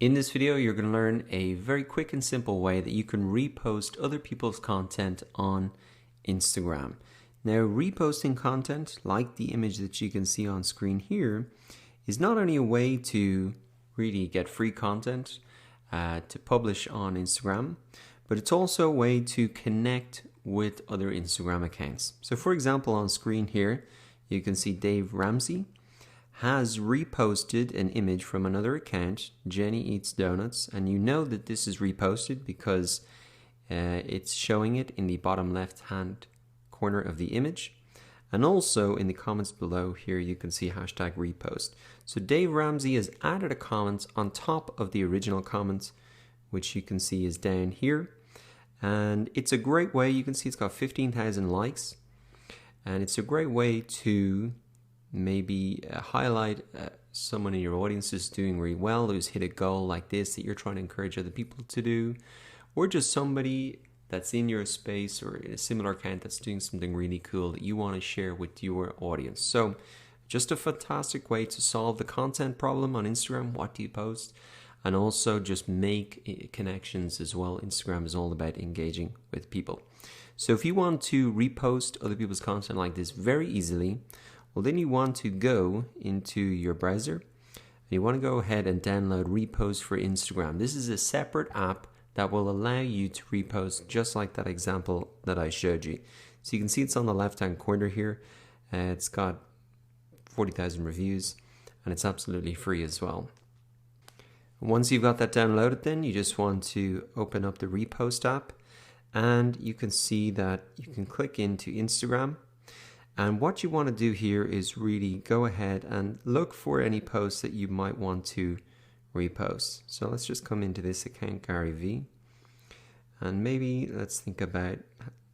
In this video, you're going to learn a very quick and simple way that you can repost other people's content on Instagram. Now, reposting content, like the image that you can see on screen here, is not only a way to really get free content to publish on Instagram, but it's also a way to connect with other Instagram accounts. So for example, on screen here, you can see Dave Ramsey has reposted an image from another account, Jenny Eats Donuts, and you know that this is reposted because it's showing it in the bottom left hand corner of the image, and also in the comments below here you can see hashtag repost. So Dave Ramsey has added a comment on top of the original comment, which you can see is down here, and it's a great way. You can see it's got 15,000 likes, and it's a great way to maybe highlight someone in your audience who's doing really well, who's hit a goal like this that you're trying to encourage other people to do, or just somebody that's in your space or in a similar account that's doing something really cool that you want to share with your audience. So just a fantastic way to solve the content problem on Instagram. What do you post? And also just make connections as well. Instagram is all about engaging with people. So if you want to repost other people's content like this very easily, well, then you want to go into your browser and you want to go ahead and download Repost for Instagram. This is a separate app that will allow you to repost just like that example that I showed you. So you can see it's on the left hand corner here. It's got 40,000 reviews and it's absolutely free as well. Once you've got that downloaded, then you just want to open up the Repost app and you can see that you can click into Instagram. And what you want to do here is really go ahead and look for any posts that you might want to repost. So let's just come into this account, Gary V. And maybe let's think about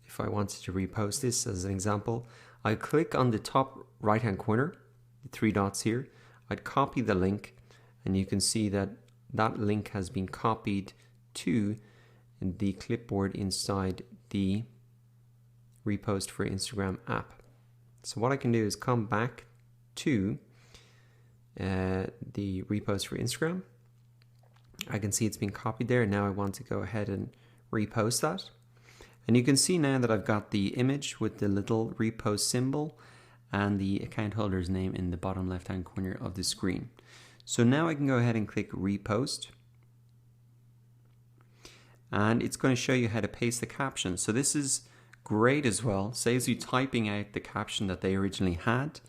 if I wanted to repost this as an example. I click on the top right hand corner, the three dots here. I'd copy the link and you can see that that link has been copied to the clipboard inside the Repost for Instagram app. So what I can do is come back to the Repost for Instagram. I can see it's been copied there. Now I want to go ahead and repost that. And you can see now that I've got the image with the little repost symbol and the account holder's name in the bottom left hand corner of the screen. So now I can go ahead and click repost. And it's going to show you how to paste the caption. So this is great as well. Saves you typing out the caption that they originally had.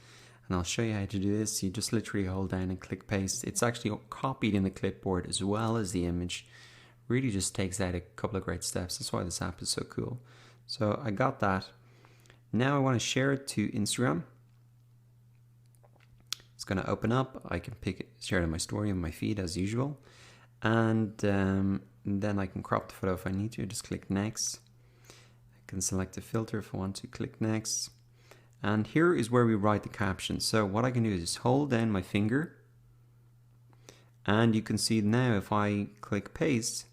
And I'll show you how to do this. You just literally hold down and click paste. It's actually copied in the clipboard as well as the image. Really just takes out a couple of great steps. That's why this app is so cool. So I got that. Now I want to share it to Instagram. It's going to open up. I can pick it, share it in my story and my feed as usual. And then I can crop the photo if I need to. Just click next. I can select a filter if I want to. Click next. And here is where we write the caption. So what I can do is just hold down my finger. And you can see now if I click paste,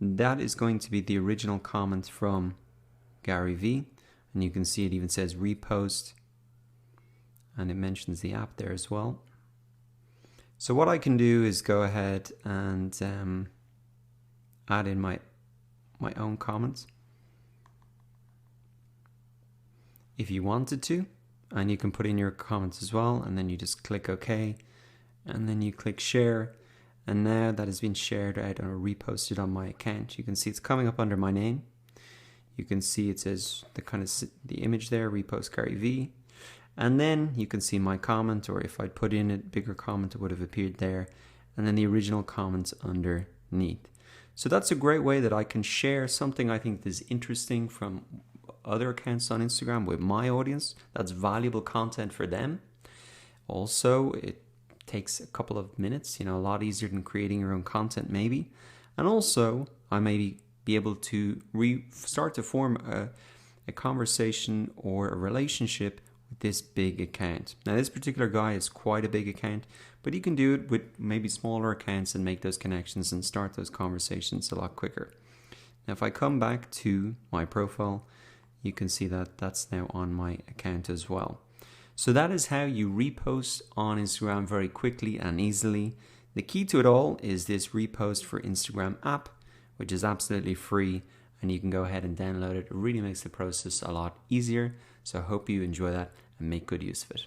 that is going to be the original comment from Gary V. And you can see it even says repost. And it mentions the app there as well. So what I can do is go ahead and add in my own comments if you wanted to, and you can put in your comments as well, and then you just click OK, and then you click share, and now that has been shared out or reposted on my account. You can see it's coming up under my name. You can see it says the image there, repost Gary V, and then you can see my comment, or if I'd put in a bigger comment it would have appeared there, and then the original comments underneath. So that's a great way that I can share something I think is interesting from other accounts on Instagram with my audience. That's valuable content for them. Also, it takes a couple of minutes, a lot easier than creating your own content maybe. And also, I may be able to start to form a conversation or a relationship with this big account. Now this particular guy is quite a big account, but you can do it with maybe smaller accounts and make those connections and start those conversations a lot quicker. Now if I come back to my profile, you can see that that's now on my account as well. So that is how you repost on Instagram very quickly and easily. The key to it all is this Repost for Instagram app, which is absolutely free, and you can go ahead and download it. It really makes the process a lot easier. So I hope you enjoy that and make good use of it.